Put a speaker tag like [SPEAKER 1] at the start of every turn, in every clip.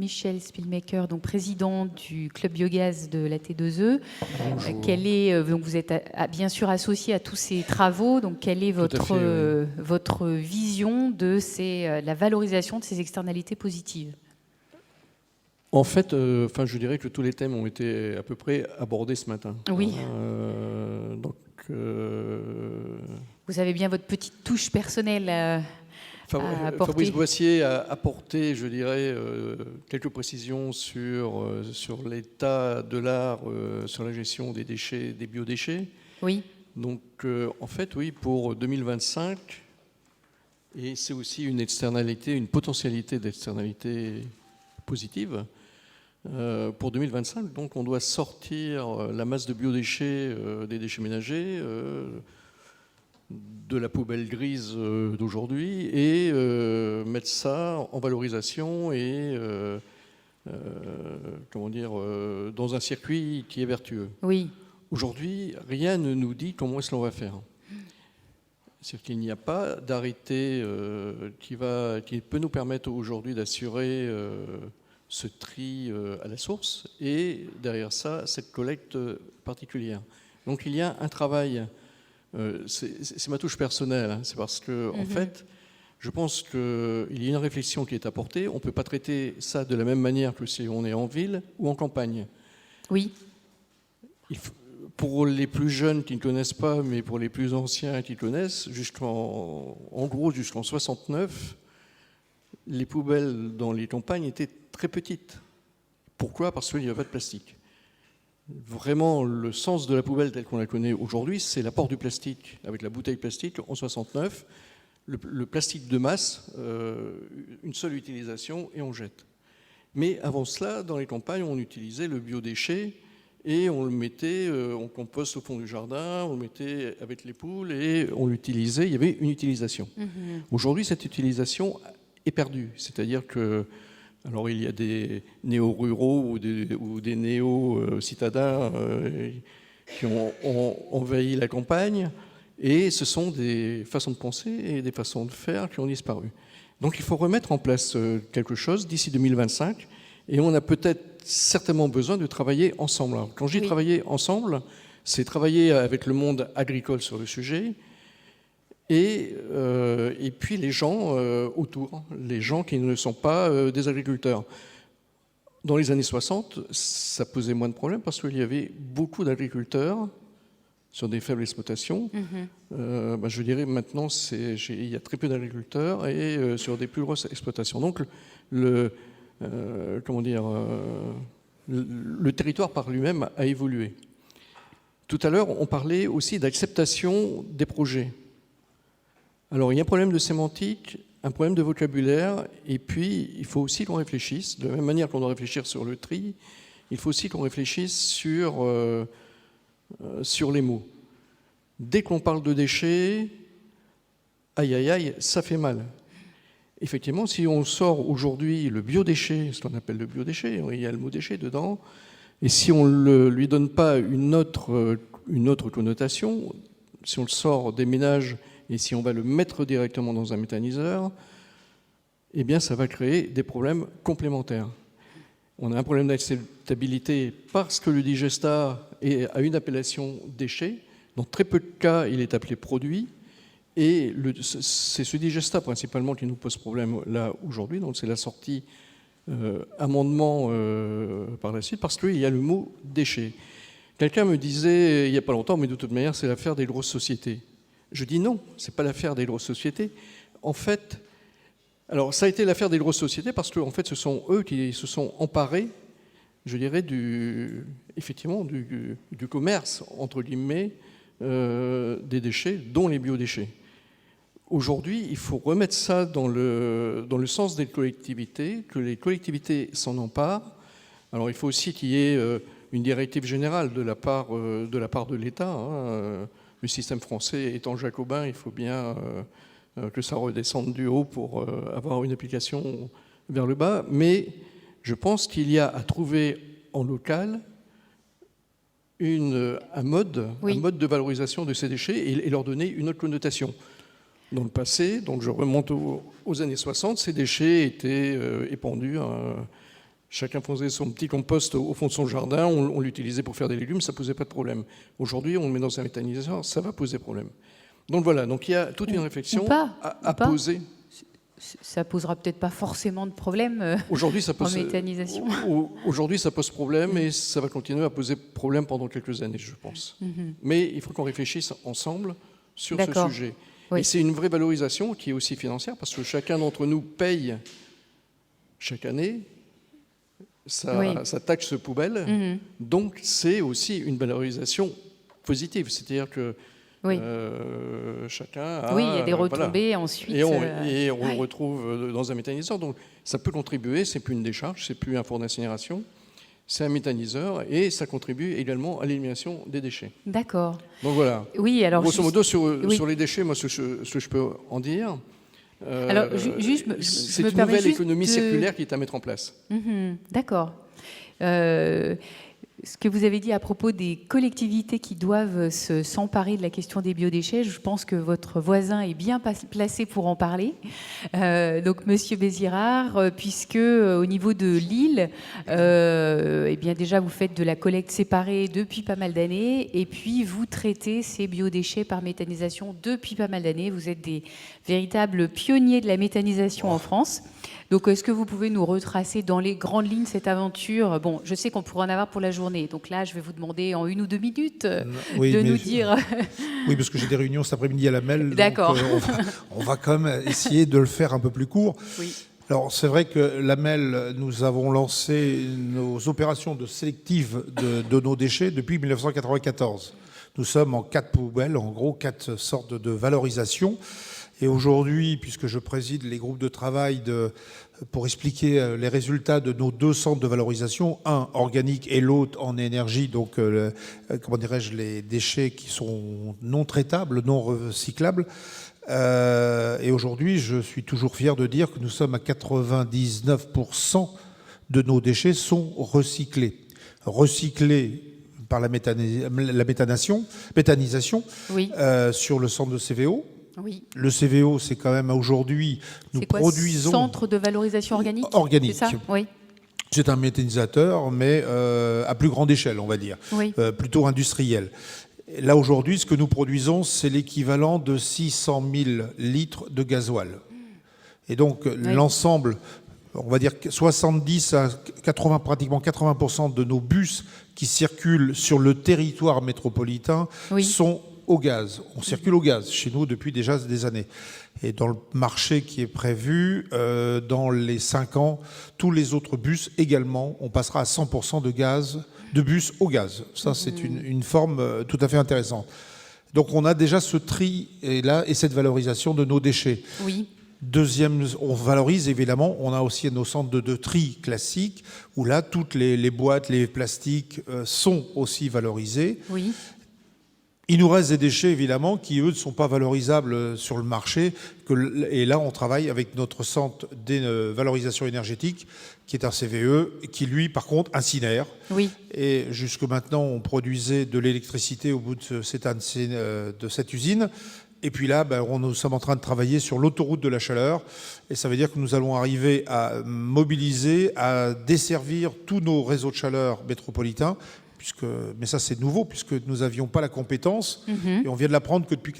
[SPEAKER 1] Michel Spielmaker, donc président du club biogaz de la T2E.
[SPEAKER 2] Bonjour.
[SPEAKER 1] Donc vous êtes bien sûr associé à tous ces travaux. Donc quelle est votre vision de la valorisation de ces externalités positives?
[SPEAKER 2] En fait, je dirais que tous les thèmes ont été à peu près abordés ce matin.
[SPEAKER 1] Oui. Vous avez bien votre petite touche personnelle à apporter.
[SPEAKER 2] Fabrice Boissier a apporté, je dirais, quelques précisions sur l'état de l'art, sur la gestion des déchets, des biodéchets.
[SPEAKER 1] Oui.
[SPEAKER 2] Donc, en fait, oui, pour 2025, et c'est aussi une externalité, une potentialité d'externalité positive. Pour 2025, donc, on doit sortir la masse de biodéchets des déchets ménagers de la poubelle grise d'aujourd'hui et mettre ça en valorisation et dans un circuit qui est vertueux.
[SPEAKER 1] Oui.
[SPEAKER 2] Aujourd'hui, rien ne nous dit comment est-ce qu'on va faire. C'est-à-dire qu'il n'y a pas d'arrêté qui peut nous permettre aujourd'hui d'assurer ce tri à la source et derrière ça, cette collecte particulière. Donc il y a un travail, c'est ma touche personnelle, hein, c'est parce que en fait, je pense qu'il y a une réflexion qui est apportée. On ne peut pas traiter ça de la même manière que si on est en ville ou en campagne.
[SPEAKER 1] Oui.
[SPEAKER 2] Pour les plus jeunes qui ne connaissent pas, mais pour les plus anciens qui connaissent, jusqu'en 69, les poubelles dans les campagnes étaient très petites. Pourquoi ? Parce qu'il n'y avait pas de plastique. Vraiment, le sens de la poubelle telle qu'on la connaît aujourd'hui, c'est l'apport du plastique. Avec la bouteille plastique, en 69, le plastique de masse, une seule utilisation et on jette. Mais avant cela, dans les campagnes, on utilisait le biodéchet et on le mettait en compost au fond du jardin, on le mettait avec les poules et on l'utilisait, il y avait une utilisation. Aujourd'hui, cette utilisation est perdue. C'est-à-dire que, alors il y a des néo-ruraux ou des néo-citadins qui ont envahi la campagne et ce sont des façons de penser et des façons de faire qui ont disparu. Donc il faut remettre en place quelque chose d'ici 2025 et on a peut-être certainement besoin de travailler ensemble. Alors, quand je dis travailler ensemble, c'est travailler avec le monde agricole sur le sujet et puis les gens autour, les gens qui ne sont pas des agriculteurs. Dans les années 60, ça posait moins de problèmes parce qu'il y avait beaucoup d'agriculteurs sur des faibles exploitations. Je dirais maintenant, il y a très peu d'agriculteurs et sur des plus grosses exploitations. Donc, le territoire par lui-même a évolué. Tout à l'heure, on parlait aussi d'acceptation des projets. Alors, il y a un problème de sémantique, un problème de vocabulaire, et puis il faut aussi qu'on réfléchisse, de la même manière qu'on doit réfléchir sur le tri, il faut aussi qu'on réfléchisse sur les mots. Dès qu'on parle de déchets, aïe aïe aïe, ça fait mal. Effectivement, si on sort aujourd'hui le biodéchet, ce qu'on appelle le biodéchet, il y a le mot déchet dedans, et si on ne lui donne pas une autre connotation, si on le sort des ménages et si on va le mettre directement dans un méthaniseur, eh bien ça va créer des problèmes complémentaires. On a un problème d'acceptabilité parce que le digestat a une appellation déchet. Dans très peu de cas, il est appelé produit. Et c'est ce digestat principalement qui nous pose problème là aujourd'hui. Donc c'est la sortie amendement par la suite parce qu'il y a le mot déchet. Quelqu'un me disait il n'y a pas longtemps, mais de toute manière c'est l'affaire des grosses sociétés. Je dis non, c'est pas l'affaire des grosses sociétés. En fait, alors ça a été l'affaire des grosses sociétés parce que en fait ce sont eux qui se sont emparés, je dirais, du commerce entre guillemets des déchets, dont les biodéchets. Aujourd'hui, il faut remettre ça dans le sens des collectivités, que les collectivités s'en emparent. Alors il faut aussi qu'il y ait une directive générale de la part de l'État. Hein. Le système français étant jacobin, il faut bien que ça redescende du haut pour avoir une application vers le bas. Mais je pense qu'il y a à trouver en local un mode de valorisation de ces déchets et leur donner une autre connotation. Dans le passé, donc je remonte aux années 60, ces déchets étaient épandus Chacun faisait son petit compost au fond de son jardin, on l'utilisait pour faire des légumes, ça ne posait pas de problème. Aujourd'hui, on le met dans un méthaniseur, ça va poser problème. Donc voilà, donc il y a toute une réflexion à poser.
[SPEAKER 1] Ça posera peut-être pas forcément de problème
[SPEAKER 2] aujourd'hui, ça pose,
[SPEAKER 1] en méthanisation.
[SPEAKER 2] Aujourd'hui, ça pose problème et ça va continuer à poser problème pendant quelques années, je pense. Mais il faut qu'on réfléchisse ensemble sur ce sujet. Oui. Et c'est une vraie valorisation qui est aussi financière parce que chacun d'entre nous paye chaque année sa taxe poubelle. Donc, c'est aussi une valorisation positive. C'est-à-dire que chacun a...
[SPEAKER 1] Oui, il y a des retombées ensuite.
[SPEAKER 2] Et on le retrouve dans un méthaniseur. Donc, ça peut contribuer. C'est plus une décharge, c'est plus un four d'incinération. C'est un méthaniseur et ça contribue également à l'élimination des déchets.
[SPEAKER 1] D'accord.
[SPEAKER 2] Donc voilà.
[SPEAKER 1] Oui, alors
[SPEAKER 2] grosso modo, sur les déchets, moi, ce que je peux en dire...
[SPEAKER 1] Alors,
[SPEAKER 2] c'est une nouvelle économie circulaire qui est à mettre en place.
[SPEAKER 1] D'accord. Ce que vous avez dit à propos des collectivités qui doivent s'emparer de la question des biodéchets, je pense que votre voisin est bien placé pour en parler. Donc, Monsieur Bézirard, puisque au niveau de Lille, eh bien déjà vous faites de la collecte séparée depuis pas mal d'années, et puis vous traitez ces biodéchets par méthanisation depuis pas mal d'années. Vous êtes des véritables pionniers de la méthanisation en France. Donc, est-ce que vous pouvez nous retracer dans les grandes lignes cette aventure? Bon, je sais qu'on pourrait en avoir pour la journée. Donc là, je vais vous demander en 1 ou 2 minutes de nous dire...
[SPEAKER 3] Oui, parce que j'ai des réunions cet après-midi à la MEL.
[SPEAKER 1] D'accord.
[SPEAKER 3] On va quand même essayer de le faire un peu plus court.
[SPEAKER 1] Oui.
[SPEAKER 3] Alors, c'est vrai que la MEL, nous avons lancé nos opérations de sélective de nos déchets depuis 1994. Nous sommes en 4 poubelles, en gros 4 sortes de valorisation. Et aujourd'hui, puisque je préside les groupes de travail pour expliquer les résultats de nos 2 centres de valorisation, un organique et l'autre en énergie, donc comment dirais-je, les déchets qui sont non traitables, non recyclables. Et aujourd'hui, je suis toujours fier de dire que nous sommes à 99% de nos déchets sont recyclés. Recyclés par la méthanisation
[SPEAKER 1] oui.
[SPEAKER 3] Sur le centre de CVO.
[SPEAKER 1] Oui.
[SPEAKER 3] Le CVO, c'est quand même aujourd'hui, nous produisons...
[SPEAKER 1] Centre de valorisation organique.
[SPEAKER 3] Organique.
[SPEAKER 1] C'est ça ? Oui.
[SPEAKER 3] C'est un méthanisateur, mais à plus grande échelle, on va dire,
[SPEAKER 1] oui.
[SPEAKER 3] Plutôt industriel. Là, aujourd'hui, ce que nous produisons, c'est l'équivalent de 600 000 litres de gasoil. Et donc, l'ensemble, on va dire 70 à 80, pratiquement 80% de nos bus qui circulent sur le territoire métropolitain sont au gaz. On circule au gaz chez nous depuis déjà des années. Et dans le marché qui est prévu, dans les 5 ans, tous les autres bus également, on passera à 100% de bus au gaz. Ça, c'est une forme tout à fait intéressante. Donc on a déjà ce tri et cette valorisation de nos déchets.
[SPEAKER 1] Oui.
[SPEAKER 3] Deuxième, on valorise évidemment, on a aussi nos centres de tri classiques, où là, toutes les boîtes, les plastiques sont aussi valorisés.
[SPEAKER 1] Oui.
[SPEAKER 3] Il nous reste des déchets, évidemment, qui, eux, ne sont pas valorisables sur le marché. Et là, on travaille avec notre centre de valorisation énergétique, qui est un CVE, qui, lui, par contre, incinère.
[SPEAKER 1] Oui.
[SPEAKER 3] Et jusque maintenant, on produisait de l'électricité au bout de cette usine. Et puis là, nous sommes en train de travailler sur l'autoroute de la chaleur. Et ça veut dire que nous allons arriver à mobiliser, à desservir tous nos réseaux de chaleur métropolitains. Mais ça, c'est nouveau, puisque nous n'avions pas la compétence. Et on vient de l'apprendre que depuis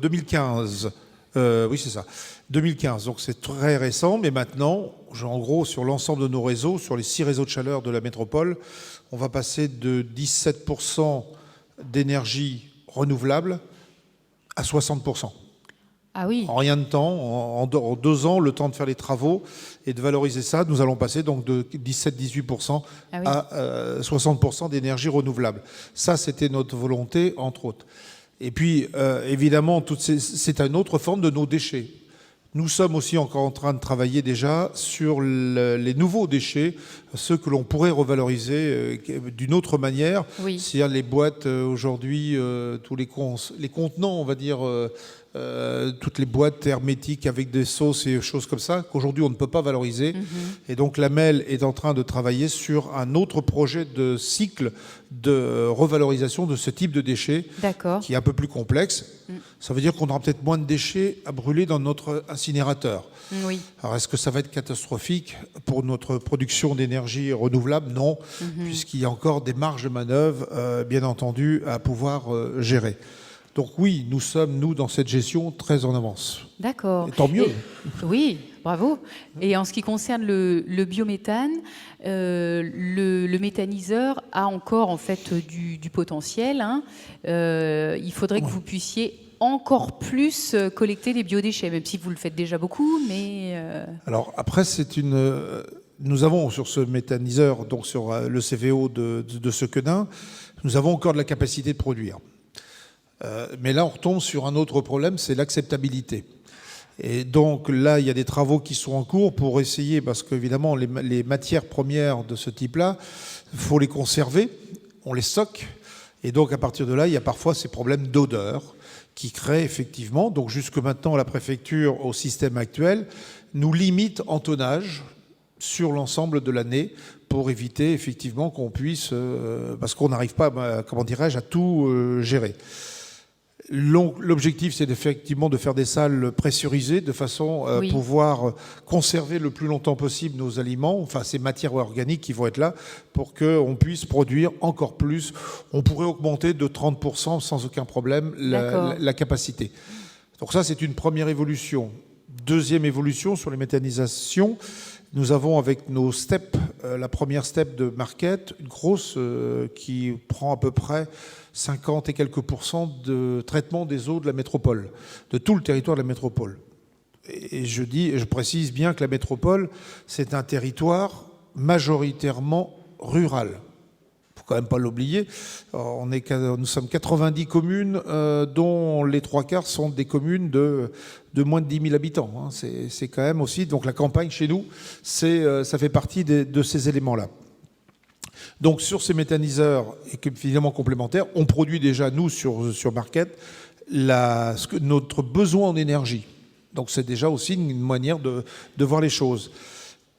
[SPEAKER 3] 2015. Oui, c'est ça. 2015. Donc, c'est très récent. Mais maintenant, en gros, sur l'ensemble de nos réseaux, sur les 6 réseaux de chaleur de la métropole, on va passer de 17% d'énergie renouvelable à 60%.
[SPEAKER 1] Ah oui.
[SPEAKER 3] En rien de temps, en 2 ans, le temps de faire les travaux et de valoriser ça, nous allons passer donc de 17-18% à 60% d'énergie renouvelable. Ça, c'était notre volonté, entre autres. Et puis, évidemment, c'est une autre forme de nos déchets. Nous sommes aussi encore en train de travailler déjà sur les nouveaux déchets, ceux que l'on pourrait revaloriser d'une autre manière.
[SPEAKER 1] Oui.
[SPEAKER 3] C'est-à-dire les boîtes aujourd'hui, tous les contenants, on va dire, toutes les boîtes hermétiques avec des sauces et choses comme ça, qu'aujourd'hui on ne peut pas valoriser. Et donc la MEL est en train de travailler sur un autre projet de cycle de revalorisation de ce type de déchets, qui est un peu plus complexe. Ça veut dire qu'on aura peut-être moins de déchets à brûler dans notre incinérateur.
[SPEAKER 1] Oui.
[SPEAKER 3] Alors est-ce que ça va être catastrophique pour notre production d'énergie renouvelable? Non, puisqu'il y a encore des marges de manœuvre, bien entendu, à pouvoir gérer. Donc oui, nous sommes, dans cette gestion, très en avance.
[SPEAKER 1] D'accord.
[SPEAKER 3] Et tant mieux.
[SPEAKER 1] Oui, bravo. Et en ce qui concerne le biométhane, le méthaniseur a encore en fait du potentiel. Hein. Il faudrait que vous puissiez encore plus collecter les biodéchets, même si vous le faites déjà beaucoup, mais...
[SPEAKER 3] Alors après, nous avons sur ce méthaniseur, donc sur le CVO de Sequedin, nous avons encore de la capacité de produire. Mais là, on retombe sur un autre problème, c'est l'acceptabilité. Et donc là, il y a des travaux qui sont en cours pour essayer, parce qu'évidemment, les matières premières de ce type-là, il faut les conserver, on les stocke, et donc à partir de là, il y a parfois ces problèmes d'odeur qui créent effectivement, donc jusque maintenant, la préfecture, au système actuel, nous limite en tonnage sur l'ensemble de l'année pour éviter effectivement qu'on puisse, parce qu'on n'arrive pas, comment dirais-je, à tout gérer. L'objectif, c'est effectivement de faire des salles pressurisées de façon à pouvoir conserver le plus longtemps possible nos aliments, enfin ces matières organiques qui vont être là, pour qu'on puisse produire encore plus. On pourrait augmenter de 30% sans aucun problème la capacité. Donc ça, c'est une première évolution. Deuxième évolution sur les méthanisations, nous avons avec nos steps, la première step de Marquette, une grosse qui prend à peu près 50 et quelques pourcents de traitement des eaux de la métropole, de tout le territoire de la métropole. Et je précise bien que la métropole, c'est un territoire majoritairement rural. Il ne faut quand même pas l'oublier. Nous sommes 90 communes, dont les 3/4 sont des communes de moins de 10 000 habitants. Hein. C'est quand même aussi... Donc la campagne, chez nous, ça fait partie de ces éléments-là. Donc sur ces méthaniseurs, évidemment complémentaires, on produit déjà, nous, sur Marquette, notre besoin en énergie. Donc c'est déjà aussi une manière de voir les choses.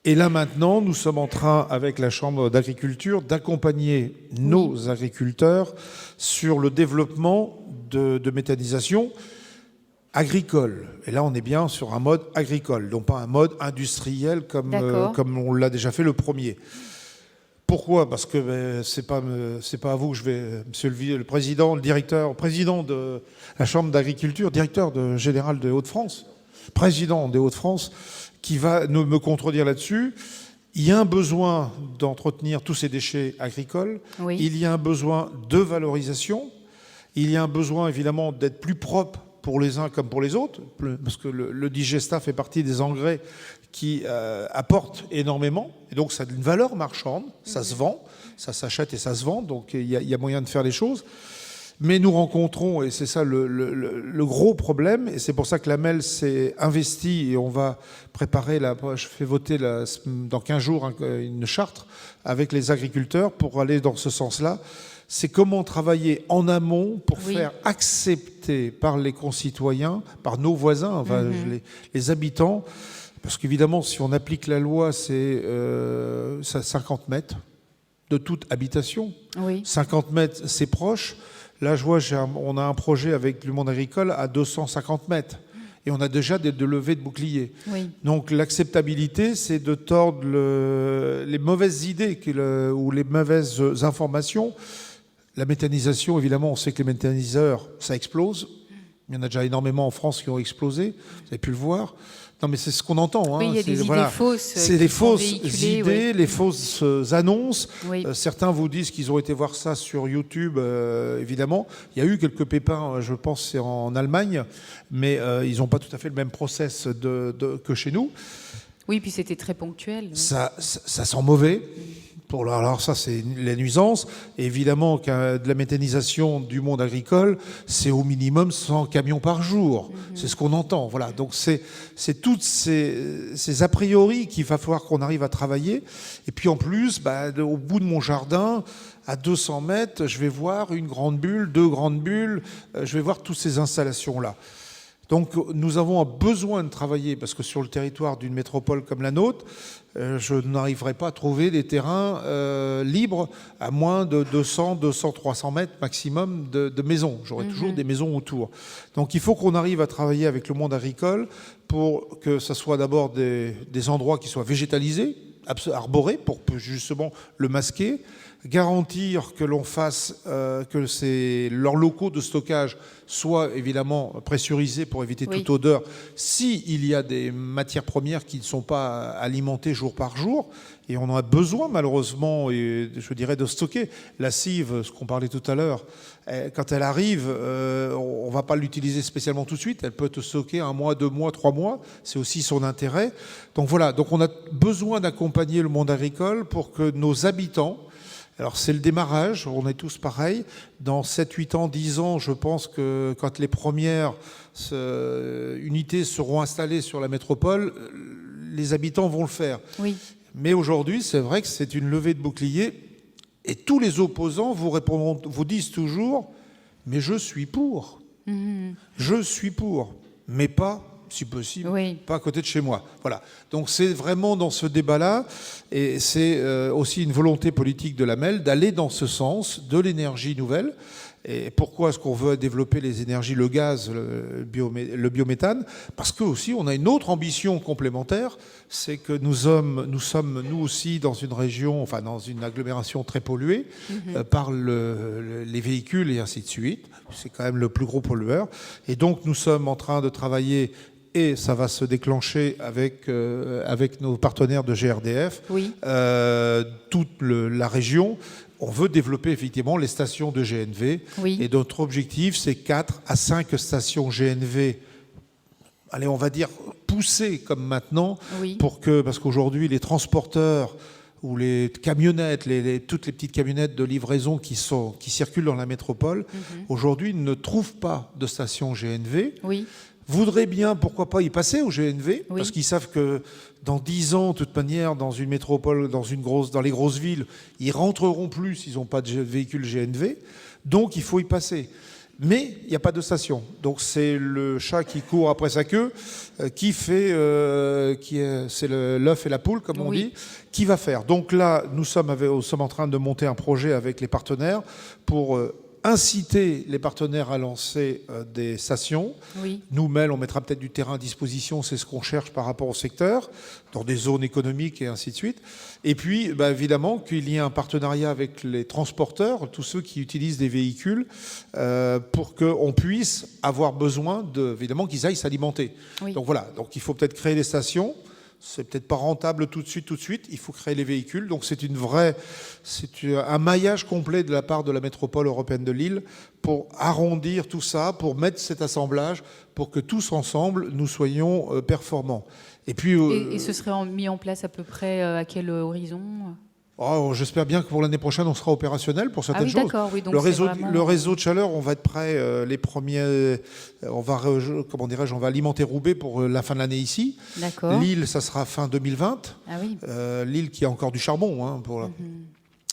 [SPEAKER 3] Et là maintenant, nous sommes en train, avec la Chambre d'agriculture, d'accompagner nos agriculteurs sur le développement de méthanisation agricole. Et là, on est bien sur un mode agricole, donc pas un mode industriel comme on l'a déjà fait le premier. Pourquoi? Parce que c'est pas à vous que je vais, monsieur le président, président de la Chambre d'agriculture, directeur général de Hauts-de-France, président des Hauts-de-France, qui va me contredire là-dessus. Il y a un besoin d'entretenir tous ces déchets agricoles. Oui. Il y a un besoin de valorisation. Il y a un besoin, évidemment, d'être plus propre pour les uns comme pour les autres, parce que le digestat fait partie des engrais qui apportent énormément. Et donc, ça a une valeur marchande. Ça se vend, ça s'achète et ça se vend. Donc, il y a moyen de faire les choses. Mais nous rencontrons, et c'est ça le gros problème, et c'est pour ça que la MEL s'est investie, et on va préparer, je fais voter dans 15 jours une charte avec les agriculteurs pour aller dans ce sens-là. C'est comment travailler en amont pour faire accepter par les concitoyens, par nos voisins, enfin, les habitants, parce qu'évidemment, si on applique la loi, c'est 50 mètres de toute habitation. Oui. 50 mètres, c'est proche. Là, je vois, on a un projet avec le monde agricole à 250 mètres. Et on a déjà de levées de boucliers. Oui. Donc l'acceptabilité, c'est de tordre les mauvaises idées ou les mauvaises informations. La méthanisation, évidemment, on sait que les méthaniseurs, ça explose. Il y en a déjà énormément en France qui ont explosé. Vous avez pu le voir. Non, mais c'est ce qu'on entend.
[SPEAKER 1] Oui, il y a des idées fausses.
[SPEAKER 3] C'est les fausses idées, les fausses annonces. Oui. Certains vous disent qu'ils ont été voir ça sur YouTube, évidemment. Il y a eu quelques pépins, je pense, c'est en Allemagne, mais ils n'ont pas tout à fait le même process que chez nous.
[SPEAKER 1] Oui, puis c'était très ponctuel.
[SPEAKER 3] Ça sent mauvais. Alors ça, c'est la nuisance. Et évidemment, de la méthanisation du monde agricole, c'est au minimum 100 camions par jour. C'est ce qu'on entend. Voilà. Donc c'est toutes ces a priori qu'il va falloir qu'on arrive à travailler. Et puis en plus, au bout de mon jardin, à 200 mètres, je vais voir une grande bulle, 2 grandes bulles. Je vais voir toutes ces installations-là. Donc nous avons besoin de travailler, parce que sur le territoire d'une métropole comme la nôtre, je n'arriverai pas à trouver des terrains libres à moins de 200, 200, 300 mètres maximum de maisons. J'aurai toujours des maisons autour. Donc il faut qu'on arrive à travailler avec le monde agricole pour que ce soit d'abord des endroits qui soient végétalisés, arborés, pour justement le masquer, garantir que l'on fasse que leurs locaux de stockage soient évidemment pressurisés pour éviter toute odeur s'il y a des matières premières qui ne sont pas alimentées jour par jour. Et on en a besoin malheureusement, et je dirais, de stocker. La cive, ce qu'on parlait tout à l'heure, quand elle arrive, on ne va pas l'utiliser spécialement tout de suite. Elle peut te stocker 1 mois, 2 mois, 3 mois. C'est aussi son intérêt. Donc voilà, donc on a besoin d'accompagner le monde agricole pour que nos habitants... Alors c'est le démarrage, on est tous pareils. Dans 7, 8 ans, 10 ans, je pense que quand les premières unités seront installées sur la métropole, les habitants vont le faire. Oui. Mais aujourd'hui, c'est vrai que c'est une levée de bouclier et tous les opposants vous disent toujours « mais je suis pour, je suis pour », mais pas... si possible, pas à côté de chez moi. Voilà. Donc c'est vraiment dans ce débat-là, et c'est aussi une volonté politique de la MEL d'aller dans ce sens de l'énergie nouvelle. Et pourquoi est-ce qu'on veut développer les énergies, le gaz, le biométhane? Parce que aussi on a une autre ambition complémentaire, c'est que nous sommes nous aussi dans une région, enfin dans une agglomération très polluée par les véhicules et ainsi de suite. C'est quand même le plus gros pollueur. Et donc nous sommes en train de travailler, et ça va se déclencher avec nos partenaires de GRDF, toute la région. On veut développer effectivement les stations de GNV. Et notre objectif, c'est 4 à 5 stations GNV, allez, on va dire poussées comme maintenant, parce qu'aujourd'hui, les transporteurs ou les camionnettes, toutes les petites camionnettes de livraison qui circulent dans la métropole, aujourd'hui ne trouvent pas de station GNV. Voudraient bien, pourquoi pas, y passer au GNV, parce qu'ils savent que dans 10 ans, de toute manière, dans une métropole, dans les grosses villes, ils rentreront plus s'ils n'ont pas de véhicule GNV, donc il faut y passer. Mais il n'y a pas de station. Donc c'est le chat qui court après sa queue, c'est l'œuf et la poule, comme on dit, qui va faire. Donc là, nous sommes en train de monter un projet avec les partenaires pour... inciter les partenaires à lancer des stations. Nous, MEL, on mettra peut-être du terrain à disposition, c'est ce qu'on cherche par rapport au secteur, dans des zones économiques et ainsi de suite. Et puis, évidemment, qu'il y ait un partenariat avec les transporteurs, tous ceux qui utilisent des véhicules, pour qu'on puisse avoir besoin, évidemment, qu'ils aillent s'alimenter. Donc voilà, donc il faut peut-être créer des stations. C'est peut-être pas rentable tout de suite. Il faut créer les véhicules. Donc c'est un maillage complet de la part de la métropole européenne de Lille pour arrondir tout ça, pour mettre cet assemblage, pour que tous ensemble nous soyons performants. Et puis
[SPEAKER 1] et ce serait mis en place à peu près à quel horizon?
[SPEAKER 3] J'espère bien que pour l'année prochaine, on sera opérationnel pour certaines choses.
[SPEAKER 1] Donc
[SPEAKER 3] le réseau de chaleur, on va être prêt les premiers. On va alimenter Roubaix pour la fin de l'année ici. Lille, ça sera fin 2020. Lille qui a encore du charbon.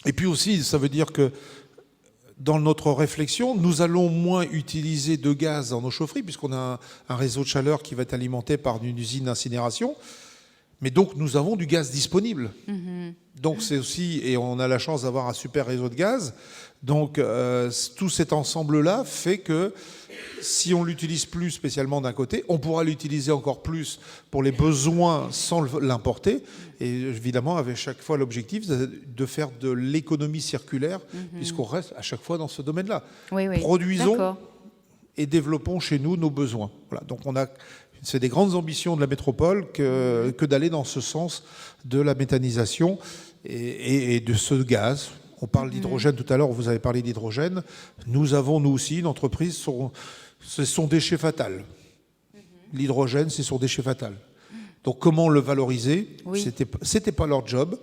[SPEAKER 3] Et puis aussi, ça veut dire que dans notre réflexion, nous allons moins utiliser de gaz dans nos chaufferies, puisqu'on a un réseau de chaleur qui va être alimenté par une usine d'incinération. Mais donc, nous avons du gaz disponible. Donc, c'est aussi... Et on a la chance d'avoir un super réseau de gaz. Donc, tout cet ensemble-là fait que si on l'utilise plus spécialement d'un côté, on pourra l'utiliser encore plus pour les besoins sans l'importer. Et évidemment, avec chaque fois l'objectif de faire de l'économie circulaire, puisqu'on reste à chaque fois dans ce domaine-là. Produisons et développons chez nous nos besoins. Voilà. Donc, c'est des grandes ambitions de la métropole que d'aller dans ce sens de la méthanisation et de ce gaz. On parle d'hydrogène tout à l'heure, vous avez parlé d'hydrogène. Nous avons, nous aussi, une entreprise, c'est son déchet fatal. L'hydrogène, c'est son déchet fatal. Donc comment le valoriser? C'était pas leur job.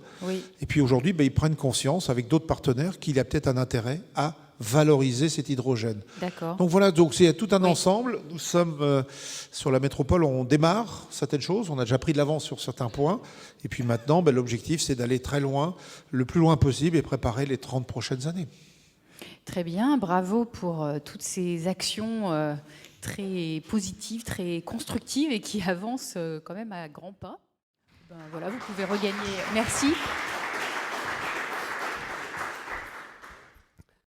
[SPEAKER 3] Et puis aujourd'hui, ils prennent conscience avec d'autres partenaires qu'il y a peut-être un intérêt à valoriser cet hydrogène. Donc voilà, donc c'est tout un ensemble. Nous sommes sur la métropole, on démarre certaines choses, on a déjà pris de l'avance sur certains points. Et puis maintenant, l'objectif, c'est d'aller très loin, le plus loin possible, et préparer les 30 prochaines années.
[SPEAKER 1] Très bien, bravo pour toutes ces actions très positives, très constructives et qui avancent quand même à grands pas. Ben, voilà, vous pouvez regagner. Merci.